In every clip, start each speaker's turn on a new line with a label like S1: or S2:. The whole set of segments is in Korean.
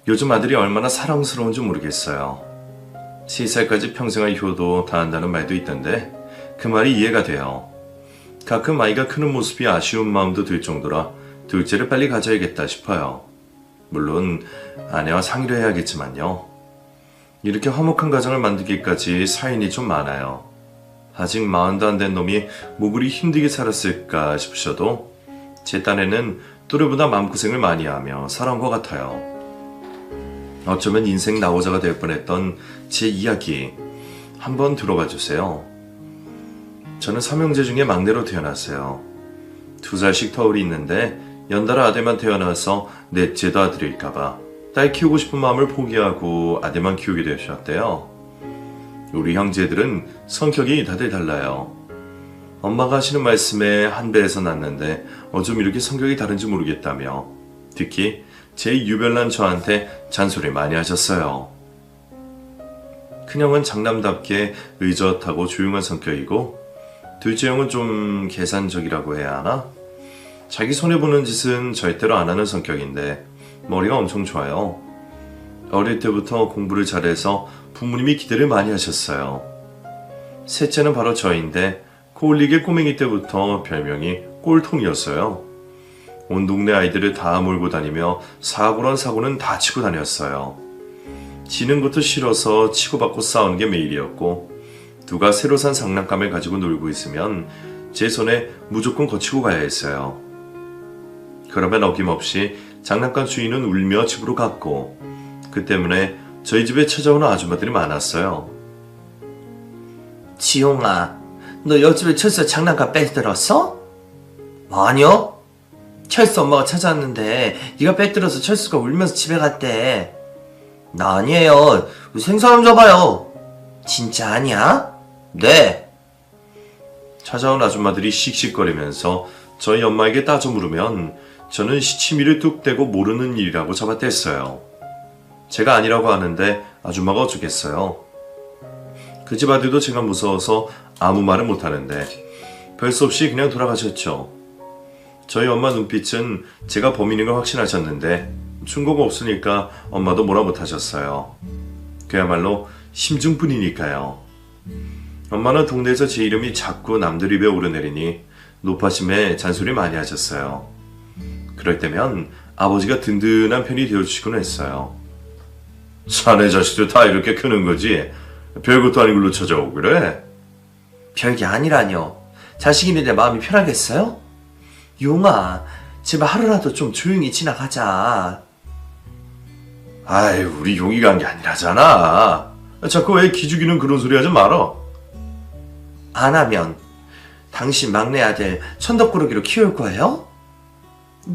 S1: 요즘 아들이 얼마나 사랑스러운지 모르겠어요. 3살까지 평생의 효도 다한다는 말도 있던데 그 말이 이해가 돼요. 가끔 아이가 크는 모습이 아쉬운 마음도 들 정도라 둘째를 빨리 가져야겠다 싶어요. 물론 아내와 상의를 해야겠지만요. 이렇게 화목한 가정을 만들기까지 사인이 좀 많아요. 아직 40도 안 된 놈이 뭐 그리 힘들게 살았을까 싶으셔도 제 딴에는 또래보다 마음고생을 많이 하며 살아온 것 같아요. 어쩌면 인생 나오자가 될 뻔했던 제 이야기 한번 들어봐 주세요. 저는 3형제 중에 막내로 태어났어요. 2살씩 터울이 있는데 연달아 아들만 태어나서 넷째도 아들일까봐 딸 키우고 싶은 마음을 포기하고 아들만 키우게 되셨대요. 우리 형제들은 성격이 다들 달라요. 엄마가 하시는 말씀에 한 배에서 낳는데 어쩜 이렇게 성격이 다른지 모르겠다며 특히 제 유별난 저한테 잔소리 많이 하셨어요. 큰형은 장남답게 의젓하고 조용한 성격이고 둘째 형은 좀 계산적이라고 해야 하나? 자기 손해보는 짓은 절대로 안 하는 성격인데 머리가 엄청 좋아요. 어릴 때부터 공부를 잘해서 부모님이 기대를 많이 하셨어요. 셋째는 바로 저인데 코올리게 꼬맹이 때부터 별명이 꼴통이었어요. 온 동네 아이들을 다 몰고 다니며 사고란 사고는 다 치고 다녔어요. 지는 것도 싫어서 치고받고 싸우는 게 매일이었고 누가 새로 산 장난감을 가지고 놀고 있으면 제 손에 무조건 거치고 가야 했어요. 그러면 어김없이 장난감 주인은 울며 집으로 갔고 그 때문에 저희 집에 찾아오는 아줌마들이 많았어요.
S2: 지용아, 너 옆집에 철수 장난감 빼들었어? 아니요. 철수 엄마가 찾아왔는데 네가 빼들어서 철수가 울면서 집에 갔대. 나 아니에요. 생사람 잡아요. 진짜 아니야? 네.
S1: 찾아온 아줌마들이 씩씩거리면서 저희 엄마에게 따져 물으면 저는 시치미를 뚝 떼고 모르는 일이라고 잡아댔어요. 제가 아니라고 하는데 아줌마가 어쩌겠어요. 그 집 아들도 제가 무서워서 아무 말을 못하는데 별 수 없이 그냥 돌아가셨죠. 저희 엄마 눈빛은 제가 범인인 걸 확신하셨는데 충고가 없으니까 엄마도 뭐라 못하셨어요. 그야말로 심증뿐이니까요. 엄마는 동네에서 제 이름이 자꾸 남들 입에 오르내리니 노파심에 잔소리 많이 하셨어요. 그럴 때면 아버지가 든든한 편이 되어주시곤 했어요. 사내 자식들 다 이렇게 크는 거지 별것도 아닌 걸로 찾아오고 그래?
S2: 별게 아니라뇨. 자식이는데 마음이 편하겠어요? 용아, 제발 하루라도 좀 조용히 지나가자.
S1: 아이 우리 용이가 한 게 아니라잖아. 자꾸 왜 기죽이는 그런 소리 하지 말어.
S2: 안 하면 당신 막내 아들 천덕꾸러기로 키울 거예요?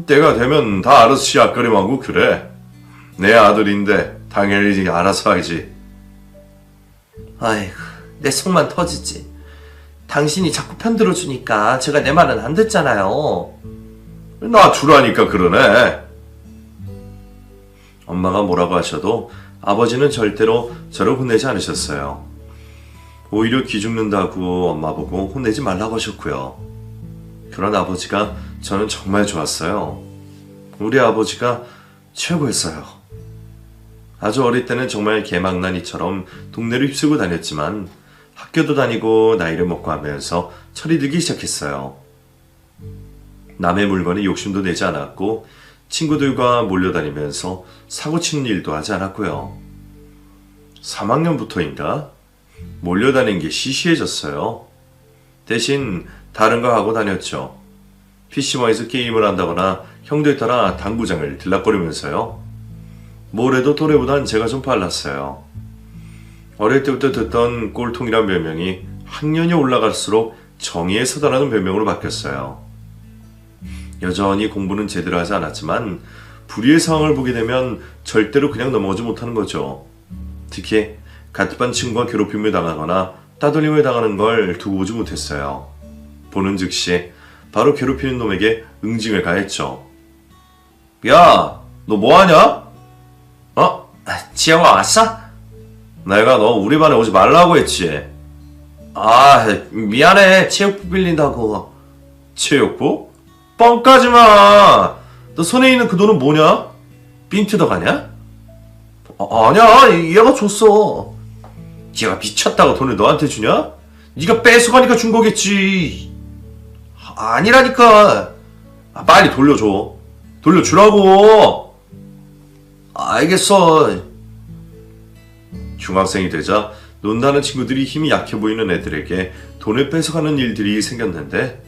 S1: 때가 되면 다 알아서 시약거림하고 그래. 내 아들인데 당연히 알아서 하지.
S2: 아이고, 내 속만 터지지. 당신이 자꾸 편들어주니까 제가 내 말은 안 듣잖아요.
S1: 나 주라니까 그러네. 엄마가 뭐라고 하셔도 아버지는 절대로 저를 혼내지 않으셨어요. 오히려 기죽는다고 엄마 보고 혼내지 말라고 하셨고요. 그런 아버지가 저는 정말 좋았어요. 우리 아버지가 최고였어요. 아주 어릴 때는 정말 개망나니처럼 동네를 휩쓸고 다녔지만 학교도 다니고 나이를 먹고 하면서 철이 들기 시작했어요. 남의 물건에 욕심도 내지 않았고 친구들과 몰려다니면서 사고치는 일도 하지 않았고요. 3학년부터인가 몰려다니는 게 시시해졌어요. 대신 다른 거 하고 다녔죠. PC방에서 게임을 한다거나 형들 따라 당구장을 들락거리면서요. 뭘 해도 또래보단 제가 좀 빨랐어요. 어릴 때부터 듣던 꼴통이란 별명이 학년이 올라갈수록 정의에 서다라는 별명으로 바뀌었어요. 여전히 공부는 제대로 하지 않았지만 불의의 상황을 보게 되면 절대로 그냥 넘어가지 못하는 거죠. 특히 같은 반 친구가 괴롭힘을 당하거나 따돌림을 당하는 걸 두고 보지 못했어요. 보는 즉시 바로 괴롭히는 놈에게 응징을 가했죠. 야, 너 뭐하냐?
S2: 지영아 왔어?
S1: 내가 너 우리 반에 오지 말라고 했지.
S2: 아, 미안해. 체육부 빌린다고.
S1: 체육부? 뻥까지 마. 너 손에 있는 그 돈은 뭐냐? 삥 뜯어가냐?
S2: 아니야, 얘가 줬어.
S1: 얘가 미쳤다고 돈을 너한테 주냐? 네가 뺏어가니까 준 거겠지.
S2: 아니라니까.
S1: 빨리 돌려줘. 돌려주라고.
S2: 알겠어.
S1: 중학생이 되자 논다는 친구들이 힘이 약해 보이는 애들에게 돈을 뺏어가는 일들이 생겼는데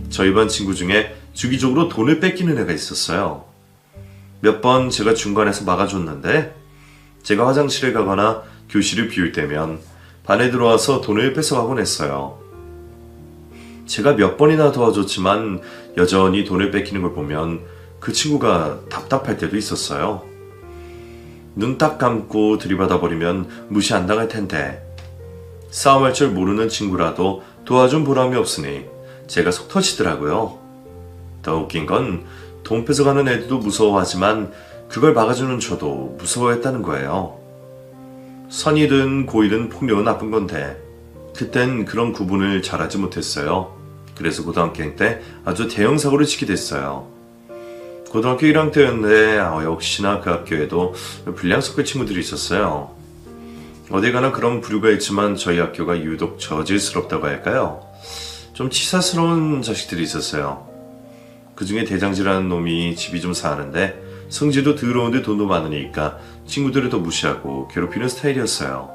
S1: 저희 반 친구 중에 주기적으로 돈을 뺏기는 애가 있었어요. 몇 번 제가 중간에서 막아줬는데 제가 화장실에 가거나 교실을 비울 때면 반에 들어와서 돈을 뺏어가곤 했어요. 제가 몇 번이나 도와줬지만 여전히 돈을 뺏기는 걸 보면 그 친구가 답답할 때도 있었어요. 눈 딱 감고 들이받아 버리면 무시 안 당할 텐데 싸움할 줄 모르는 친구라도 도와준 보람이 없으니 제가 속 터지더라고요. 더 웃긴 건 돈 뺏어가는 애들도 무서워하지만 그걸 막아주는 저도 무서워했다는 거예요. 선이든 고이든 폭력은 나쁜 건데 그땐 그런 구분을 잘하지 못했어요. 그래서 고등학교 때 아주 대형 사고를 치게 됐어요. 고등학교 1학년 때였는데 역시나 그 학교에도 불량 섞을 친구들이 있었어요. 어디 가나 그런 부류가 있지만 저희 학교가 유독 저질스럽다고 할까요? 좀 치사스러운 자식들이 있었어요. 그 중에 대장지라는 놈이 집이 좀 사는데 성질도 더러운데 돈도 많으니까 친구들을 더 무시하고 괴롭히는 스타일이었어요.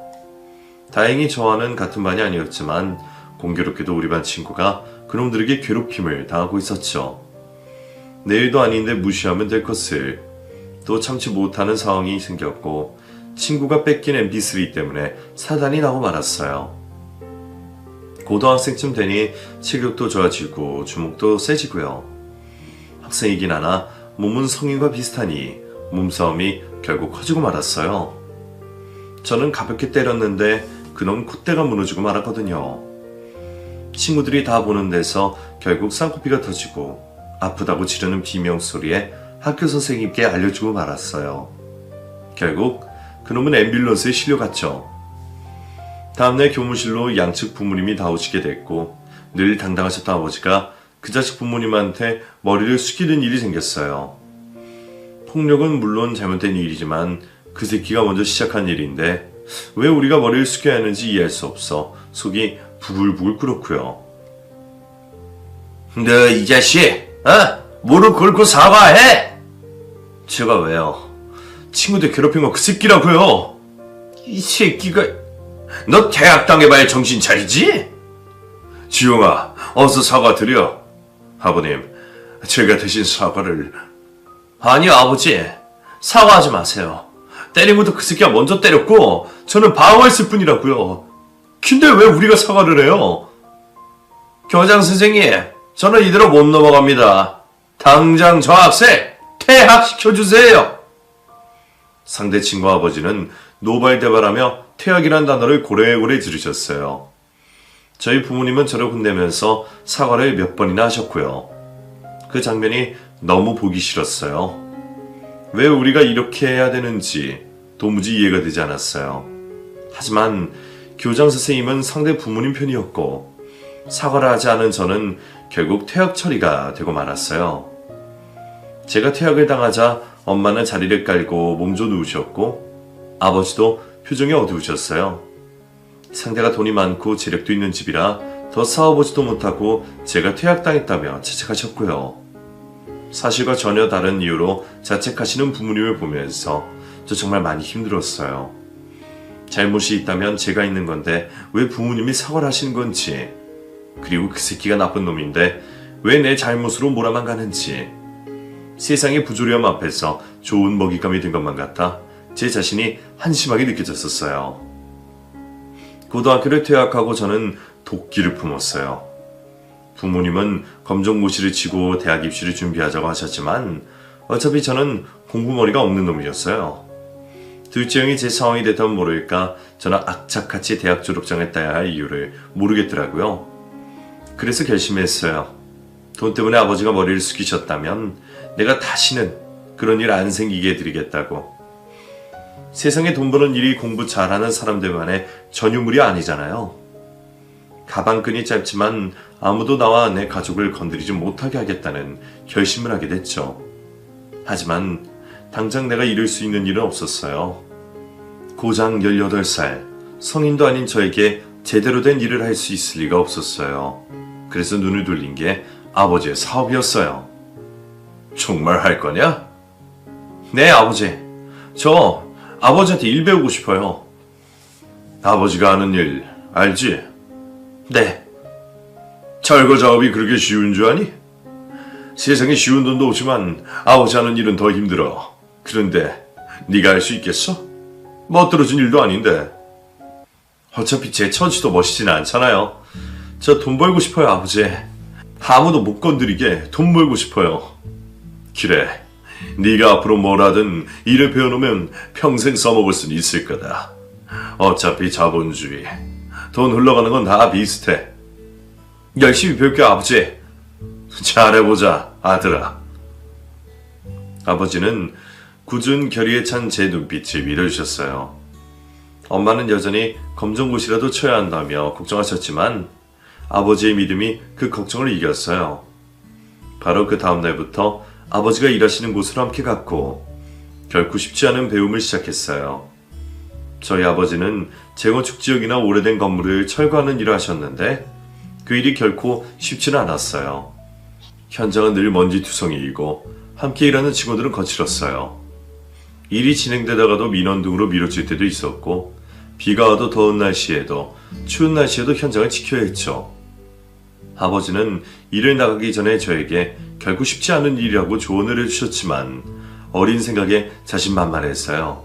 S1: 다행히 저와는 같은 반이 아니었지만 공교롭게도 우리 반 친구가 그놈들에게 괴롭힘을 당하고 있었죠. 내일도 아닌데 무시하면 될 것을 또 참지 못하는 상황이 생겼고 친구가 뺏긴 mp3 때문에 사단이 나고 말았어요. 고등학생쯤 되니 체격도 좋아지고 주먹도 세지고요. 학생이긴 하나 몸은 성인과 비슷하니 몸싸움이 결국 커지고 말았어요. 저는 가볍게 때렸는데 그놈 콧대가 무너지고 말았거든요. 친구들이 다 보는 데서 결국 쌍코피가 터지고 아프다고 지르는 비명소리에 학교 선생님께 알려주고 말았어요. 결국 그놈은 앰뷸런스에 실려갔죠. 다음날 교무실로 양측 부모님이 다 오시게 됐고 늘 당당하셨던 아버지가 그 자식 부모님한테 머리를 숙이는 일이 생겼어요. 폭력은 물론 잘못된 일이지만 그 새끼가 먼저 시작한 일인데 왜 우리가 머리를 숙여야 하는지 이해할 수 없어 속이 부글부글 끓었고요.
S2: 너 이 자식, 무릎 꿇고 사과해!
S1: 제가 왜요? 친구들 괴롭힌 건 그 새끼라고요.
S2: 이 새끼가, 너 대학 당해봐야 정신 차리지?
S1: 지용아, 어서 사과드려. 아버님, 제가 대신 사과를...
S2: 아니요, 아버지. 사과하지 마세요. 때린 것도 그 새끼가 먼저 때렸고 저는 방어했을 뿐이라고요.
S1: 근데 왜 우리가 사과를 해요?
S2: 교장 선생님, 저는 이대로 못 넘어갑니다. 당장 저 학생 퇴학시켜주세요.
S1: 상대 친구 아버지는 노발대발하며 퇴학이란 단어를 고래고래 들으셨어요. 저희 부모님은 저를 혼내면서 사과를 몇 번이나 하셨고요. 그 장면이 너무 보기 싫었어요. 왜 우리가 이렇게 해야 되는지 도무지 이해가 되지 않았어요. 하지만 교장 선생님은 상대 부모님 편이었고 사과를 하지 않은 저는 결국 퇴학 처리가 되고 말았어요. 제가 퇴학을 당하자 엄마는 자리를 깔고 몸져 누우셨고 아버지도 표정이 어두우셨어요. 상대가 돈이 많고 재력도 있는 집이라 더 싸워보지도 못하고 제가 퇴학당했다며 자책하셨고요. 사실과 전혀 다른 이유로 자책하시는 부모님을 보면서 저 정말 많이 힘들었어요. 잘못이 있다면 제가 있는 건데 왜 부모님이 사과를 하시는 건지, 그리고 그 새끼가 나쁜 놈인데 왜 내 잘못으로 몰아만 가는지, 세상의 부조리함 앞에서 좋은 먹잇감이 된 것만 같아 제 자신이 한심하게 느껴졌었어요. 고등학교를 퇴학하고 저는 도끼를 품었어요. 부모님은 검정고시를 치고 대학 입시를 준비하자고 하셨지만 어차피 저는 공부머리가 없는 놈이었어요. 둘째 형이 제 상황이 됐다면 모를까 저는 악착같이 대학 졸업장을 따야 할 이유를 모르겠더라고요. 그래서 결심했어요. 돈 때문에 아버지가 머리를 숙이셨다면 내가 다시는 그런 일 안 생기게 해드리겠다고. 세상에 돈 버는 일이 공부 잘하는 사람들만의 전유물이 아니잖아요. 가방끈이 짧지만 아무도 나와 내 가족을 건드리지 못하게 하겠다는 결심을 하게 됐죠. 하지만 당장 내가 이룰 수 있는 일은 없었어요. 고장 18살, 성인도 아닌 저에게 제대로 된 일을 할 수 있을 리가 없었어요. 그래서 눈을 돌린 게 아버지의 사업이었어요. 정말 할 거냐? 네, 아버지. 저 아버지한테 일 배우고 싶어요. 아버지가 하는 일 알지? 네. 철거 작업이 그렇게 쉬운 줄 아니? 세상에 쉬운 돈도 없지만 아버지 하는 일은 더 힘들어. 그런데 네가 할 수 있겠어? 멋들어진 일도 아닌데. 어차피 제 처지도 멋있진 않잖아요. 저 돈 벌고 싶어요, 아버지. 아무도 못 건드리게 돈 벌고 싶어요. 그래, 네가 앞으로 뭘 하든 일을 배워놓으면 평생 써먹을 수는 있을 거다. 어차피 자본주의. 돈 흘러가는 건 다 비슷해. 열심히 배울게, 아버지. 잘해보자, 아들아. 아버지는 굳은 결의에 찬 제 눈빛을 밀어주셨어요. 엄마는 여전히 검정고시라도 쳐야 한다며 걱정하셨지만 아버지의 믿음이 그 걱정을 이겼어요. 바로 그 다음날부터 아버지가 일하시는 곳으로 함께 갔고 결코 쉽지 않은 배움을 시작했어요. 저희 아버지는 재건축 지역이나 오래된 건물을 철거하는 일을 하셨는데 그 일이 결코 쉽지는 않았어요. 현장은 늘 먼지투성이이고 함께 일하는 직원들은 거칠었어요. 일이 진행되다가도 민원 등으로 미뤄질 때도 있었고 비가 와도 더운 날씨에도 추운 날씨에도 현장을 지켜야 했죠. 아버지는 일을 나가기 전에 저에게 결코 쉽지 않은 일이라고 조언을 해주셨지만 어린 생각에 자신만만했어요.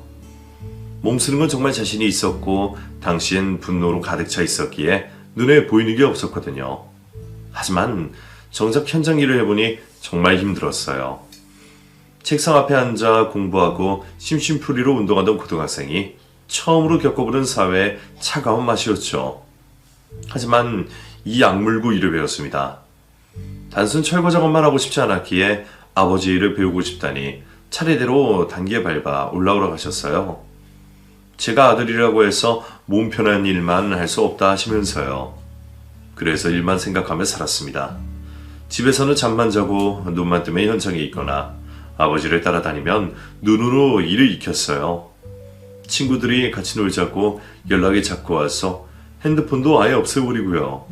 S1: 몸 쓰는 건 정말 자신이 있었고 당시엔 분노로 가득 차 있었기에 눈에 보이는 게 없었거든요. 하지만 정작 현장 일을 해보니 정말 힘들었어요. 책상 앞에 앉아 공부하고 심심풀이로 운동하던 고등학생이 처음으로 겪어보는 사회의 차가운 맛이었죠. 하지만 이 악물고 일을 배웠습니다. 단순 철거 작업만 하고 싶지 않았기에 아버지 일을 배우고 싶다니 차례대로 단계 밟아 올라오라고 하셨어요. 제가 아들이라고 해서 몸 편한 일만 할 수 없다 하시면서요. 그래서 일만 생각하며 살았습니다. 집에서는 잠만 자고 눈만 뜨면 현장에 있거나 아버지를 따라다니면 눈으로 일을 익혔어요. 친구들이 같이 놀자고 연락이 자꾸 와서 핸드폰도 아예 없애버리고요.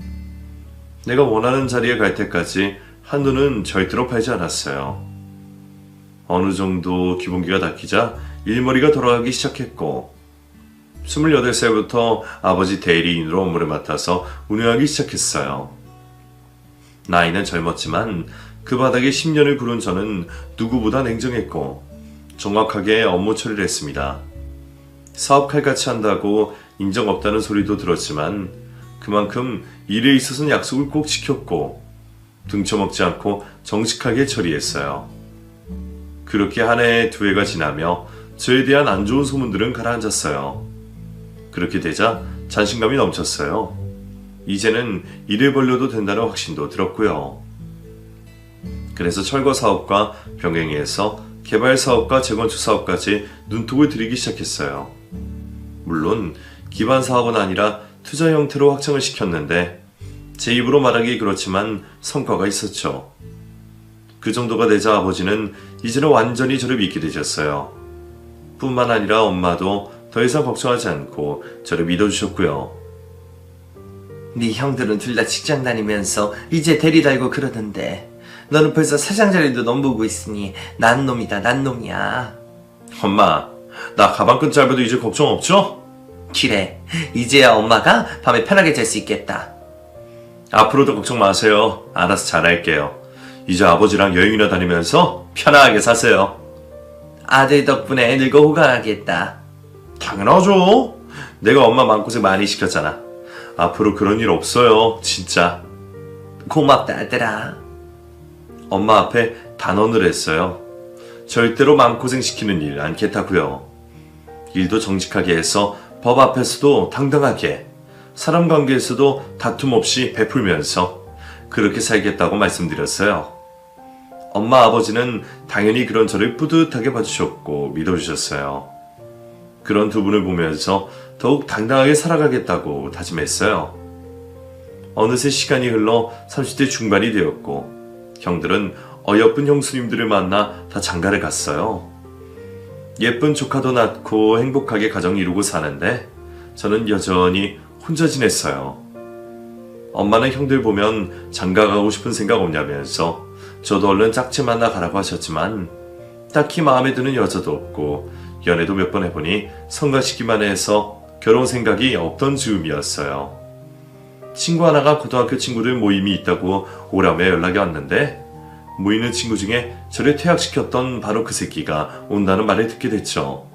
S1: 내가 원하는 자리에 갈 때까지 한눈은 절대로 팔지 않았어요. 어느 정도 기본기가 닦이자 일머리가 돌아가기 시작했고 28살부터 아버지 대리인으로 업무를 맡아서 운영하기 시작했어요. 나이는 젊었지만 그 바닥에 10년을 구른 저는 누구보다 냉정했고 정확하게 업무 처리를 했습니다. 사업 칼같이 한다고 인정 없다는 소리도 들었지만 그만큼 일에 있어서는 약속을 꼭 지켰고 등쳐먹지 않고 정직하게 처리했어요. 그렇게 한 해, 두 해가 지나며 저에 대한 안 좋은 소문들은 가라앉았어요. 그렇게 되자 자신감이 넘쳤어요. 이제는 일을 벌려도 된다는 확신도 들었고요. 그래서 철거 사업과 병행해서 개발 사업과 재건축 사업까지 눈독을 들이기 시작했어요. 물론 기반 사업은 아니라 투자 형태로 확장을 시켰는데 제 입으로 말하기 그렇지만 성과가 있었죠. 그 정도가 되자 아버지는 이제는 완전히 저를 믿게 되셨어요. 뿐만 아니라 엄마도 더 이상 걱정하지 않고 저를 믿어주셨고요.
S2: 네 형들은 둘 다 직장 다니면서 이제 대리 달고 그러던데 너는 벌써 사장 자리도 넘보고 있으니 난 놈이다, 난 놈이야.
S1: 엄마, 나 가방끈 짧아도 이제 걱정 없죠?
S2: 그래, 이제야 엄마가 밤에 편하게 잘 수 있겠다.
S1: 앞으로도 걱정 마세요. 알아서 잘할게요. 이제 아버지랑 여행이나 다니면서 편하게 사세요.
S2: 아들 덕분에 늙어 호강하겠다.
S1: 당연하죠. 내가 엄마 마음고생 많이 시켰잖아. 앞으로 그런 일 없어요. 진짜.
S2: 고맙다, 아들아.
S1: 엄마 앞에 단언을 했어요. 절대로 마음고생 시키는 일 않겠다고요. 일도 정직하게 해서 법 앞에서도 당당하게, 사람 관계에서도 다툼 없이 베풀면서 그렇게 살겠다고 말씀드렸어요. 엄마 아버지는 당연히 그런 저를 뿌듯하게 봐주셨고 믿어주셨어요. 그런 두 분을 보면서 더욱 당당하게 살아가겠다고 다짐했어요. 어느새 시간이 흘러 30대 중반이 되었고 형들은 어여쁜 형수님들을 만나 다 장가를 갔어요. 예쁜 조카도 낳고 행복하게 가정 이루고 사는데 저는 여전히 혼자 지냈어요. 엄마는 형들 보면 장가 가고 싶은 생각 없냐면서 저도 얼른 짝지 만나 가라고 하셨지만 딱히 마음에 드는 여자도 없고 연애도 몇 번 해보니 성가시기만 해서 결혼 생각이 없던 즈음이었어요. 친구 하나가 고등학교 친구들 모임이 있다고 오라며 연락이 왔는데 모이는 친구 중에 저를 퇴학시켰던 바로 그 새끼가 온다는 말을 듣게 됐죠.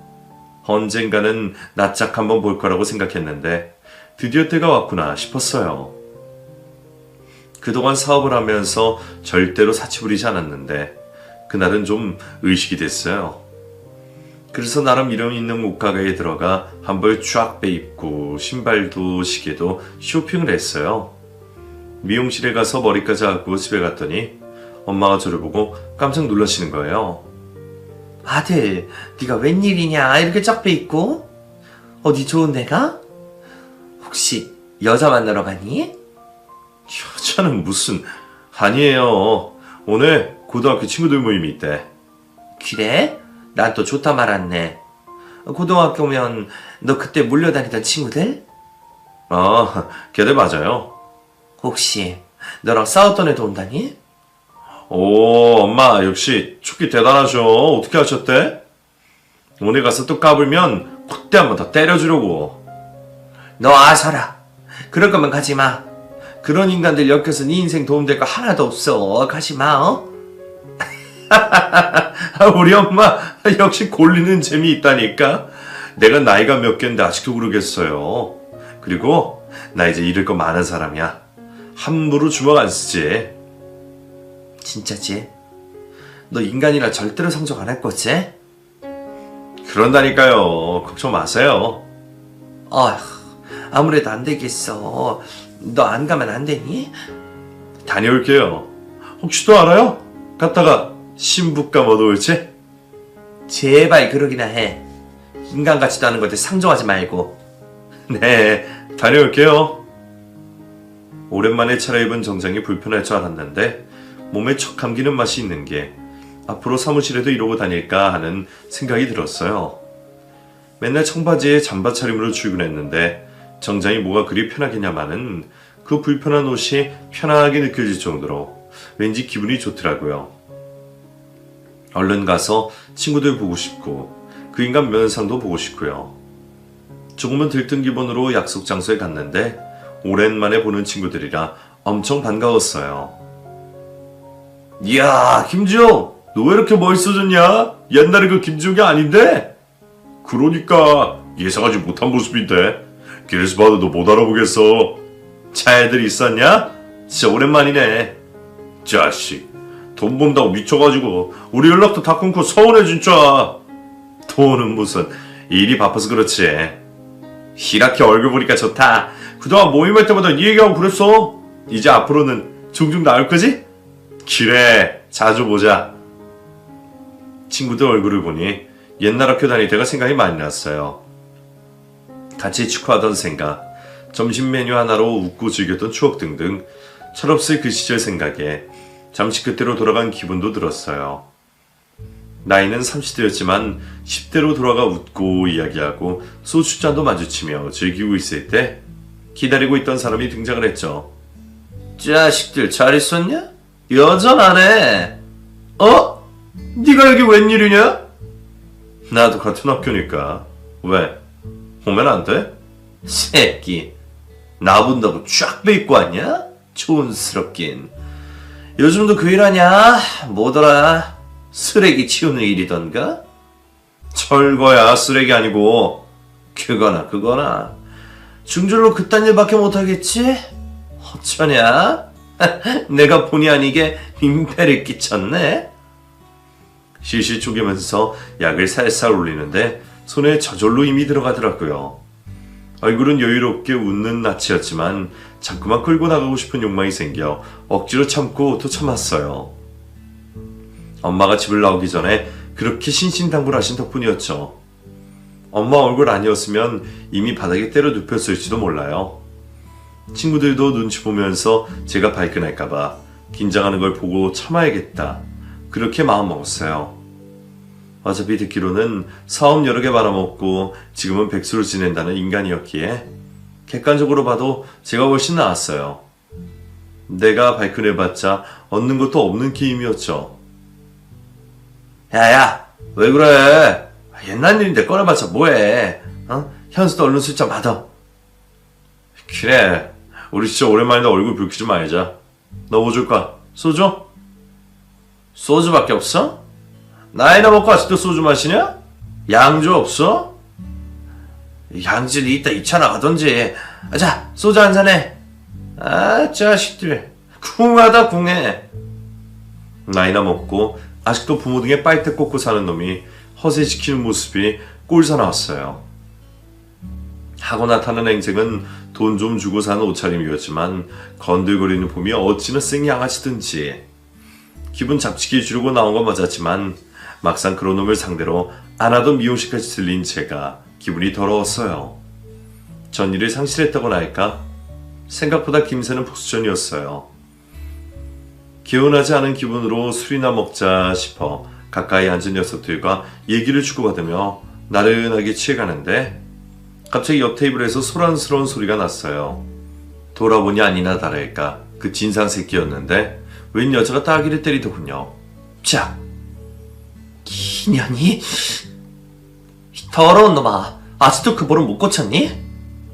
S1: 언젠가는 낯짝 한번 볼 거라고 생각했는데 드디어 때가 왔구나 싶었어요. 그동안 사업을 하면서 절대로 사치 부리지 않았는데 그날은 좀 의식이 됐어요. 그래서 나름 이름 있는 옷가게에 들어가 한 벌 쫙 빼입고 신발도 시계도 쇼핑을 했어요. 미용실에 가서 머리까지 하고 집에 갔더니 엄마가 저를 보고 깜짝 놀라시는 거예요.
S2: 아들, 네가 웬일이냐? 이렇게 쫙 빼입고? 어디 좋은 데가? 혹시 여자 만나러 가니?
S1: 여자는 무슨... 아니에요. 오늘 고등학교 친구들 모임이 있대.
S2: 그래? 난 또 좋다 말았네. 고등학교면 너 그때 몰려다니던 친구들?
S1: 아, 걔들 맞아요.
S2: 혹시 너랑 싸웠던 애도 온다니?
S1: 오, 엄마 역시 촉기 대단하셔. 어떻게 하셨대? 오늘 가서 또 까불면 콧대 한 번 더 때려주려고.
S2: 너 아서라. 그럴 거면 가지 마. 그런 인간들 엮여서 네 인생 도움될 거 하나도 없어. 가지 마, 어?
S1: 우리 엄마 역시 골리는 재미 있다니까. 내가 나이가 몇 갠데 아직도 그러겠어요. 그리고 나 이제 잃을 거 많은 사람이야. 함부로 주먹 안 쓰지.
S2: 진짜지? 너 인간이라 절대로 상종 안 할 거지?
S1: 그런다니까요. 걱정 마세요.
S2: 어휴, 아무래도 안 되겠어. 너 안 가면 안 되니?
S1: 다녀올게요. 혹시 또 알아요? 갔다가 신부감 얻어올지?
S2: 제발 그러기나 해. 인간 같지도 않은 것들 상종하지 말고.
S1: 네, 다녀올게요. 오랜만에 차려입은 정장이 불편할 줄 알았는데 몸에 척 감기는 맛이 있는 게 앞으로 사무실에도 이러고 다닐까 하는 생각이 들었어요. 맨날 청바지에 잠바 차림으로 출근했는데 정장이 뭐가 그리 편하겠냐마는 그 불편한 옷이 편하게 느껴질 정도로 왠지 기분이 좋더라고요. 얼른 가서 친구들 보고 싶고 그 인간 면상도 보고 싶고요. 조금은 들뜬 기분으로 약속 장소에 갔는데 오랜만에 보는 친구들이라 엄청 반가웠어요. 이야, 김지영, 너 왜 이렇게 멋있어졌냐? 옛날에 그 김지영이 아닌데? 그러니까 예상하지 못한 모습인데 길에서 봐도 너 못 알아보겠어. 차애들 있었냐? 진짜 오랜만이네. 자식, 돈 번다고 미쳐가지고 우리 연락도 다 끊고 서운해 진짜. 돈은 무슨, 일이 바빠서 그렇지. 이렇게 얼굴 보니까 좋다. 그동안 모임할 때마다 네 얘기하고 그랬어. 이제 앞으로는 종종 나올 거지? 그래, 자주 보자. 친구들 얼굴을 보니 옛날 학교 다닐 때가 생각이 많이 났어요. 같이 축구하던 생각, 점심 메뉴 하나로 웃고 즐겼던 추억 등등 철없을 그 시절 생각에 잠시 그때로 돌아간 기분도 들었어요. 나이는 30대였지만 10대로 돌아가 웃고 이야기하고 소주잔도 마주치며 즐기고 있을 때 기다리고 있던 사람이 등장을 했죠.
S2: 자식들 잘 있었냐? 여전하네.
S1: 어? 네가 여기 웬일이냐? 나도 같은 학교니까. 왜? 오면 안 돼?
S2: 새끼, 나 본다고 쫙 빼입고 왔냐? 촌스럽긴. 요즘도 그 일하냐? 뭐더라? 쓰레기 치우는 일이던가?
S1: 철거야, 쓰레기 아니고.
S2: 그거나 중졸로 그딴 일밖에 못하겠지? 어쩌냐? 내가 본의 아니게 민폐를 끼쳤네?
S1: 실실 쪼개면서 약을 살살 올리는데 손에 저절로 힘이 들어가더라고요. 얼굴은 여유롭게 웃는 낯이었지만 자꾸만 끌고 나가고 싶은 욕망이 생겨 억지로 참고 또 참았어요. 엄마가 집을 나오기 전에 그렇게 신신당부하신 덕분이었죠. 엄마 얼굴 아니었으면 이미 바닥에 때려 눕혔을지도 몰라요. 친구들도 눈치 보면서 제가 발끈할까봐 긴장하는 걸 보고 참아야겠다. 그렇게 마음먹었어요. 어차피 듣기로는 사업 여러 개 말아먹고 지금은 백수로 지낸다는 인간이었기에 객관적으로 봐도 제가 훨씬 나았어요. 내가 발끈해봤자 얻는 것도 없는 게임이었죠.
S2: 야야, 왜 그래? 옛날 일인데 꺼내봤자 뭐해? 현수도 얼른 술잔 받아.
S1: 그래, 우리 진짜 오랜만이다. 얼굴 붉히지 말자. 너 뭐 줄까? 소주?
S2: 소주밖에 없어?
S1: 나이나 먹고 아직도 소주 마시냐? 양주 없어?
S2: 양주는 이따 2차 나가던지. 자, 소주 한 잔해.
S1: 아, 자식들. 궁하다 궁해. 나이나 먹고 아직도 부모 등에 빨대 꽂고 사는 놈이 허세시키는 모습이 꼴사 나왔어요. 하고 나타난 행색은 돈 좀 주고 사는 옷차림이었지만 건들거리는 폼이 어찌나 생양아치든지. 기분 잡치게 주려고 나온 건 맞았지만 막상 그런 놈을 상대로 안 하던 미용실까지 들린 제가 기분이 더러웠어요. 전일을 상실했다고나 할까? 생각보다 김새는 복수전이었어요. 개운하지 않은 기분으로 술이나 먹자 싶어 가까이 앉은 녀석들과 얘기를 주고받으며 나른하게 취해가는데 갑자기 옆 테이블에서 소란스러운 소리가 났어요. 돌아보니 아니나 다를까 그 진상 새끼였는데 웬 여자가 따귀를 때리더군요.
S2: 자, 기년이? 더러운 놈아, 아직도 그 볼은 못 고쳤니?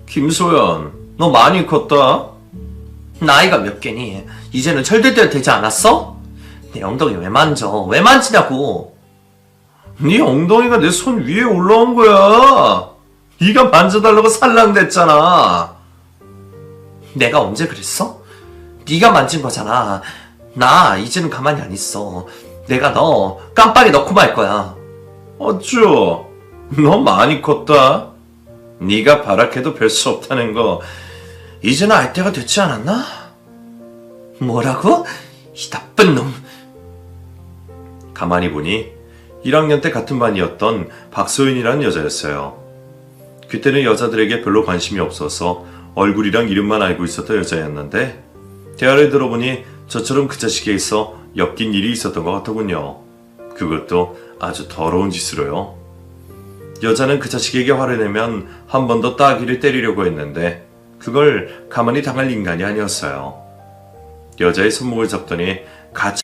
S1: 김소연, 너 많이 컸다.
S2: 나이가 몇 개니? 이제는 철들 때도 되지 않았어? 내 엉덩이 왜 만져? 왜 만지냐고?
S1: 네 엉덩이가 내 손 위에 올라온 거야. 네가 만져달라고 살랑댔잖아.
S2: 내가 언제 그랬어? 네가 만진 거잖아. 나 이제는 가만히 안 있어. 내가 너 깜빡이 넣고 말 거야.
S1: 어쭈, 너 많이 컸다. 네가 발악해도 별 수 없다는 거
S2: 이제는 알 때가 됐지 않았나? 뭐라고? 이 나쁜 놈.
S1: 가만히 보니 1학년 때 같은 반이었던 박소연이라는 여자였어요. 그때는 여자들에게 별로 관심이 없어서 얼굴이랑 이름만 알고 있었던 여자였는데 대화를 들어보니 저처럼 그 자식에 있어 엮인 일이 있었던 것 같더군요. 그것도 아주 더러운 짓으로요. 여자는 그 자식에게 화를 내면 한 번 더 따귀를 때리려고 했는데 그걸 가만히 당할 인간이 아니었어요. 여자의 손목을 잡더니 같이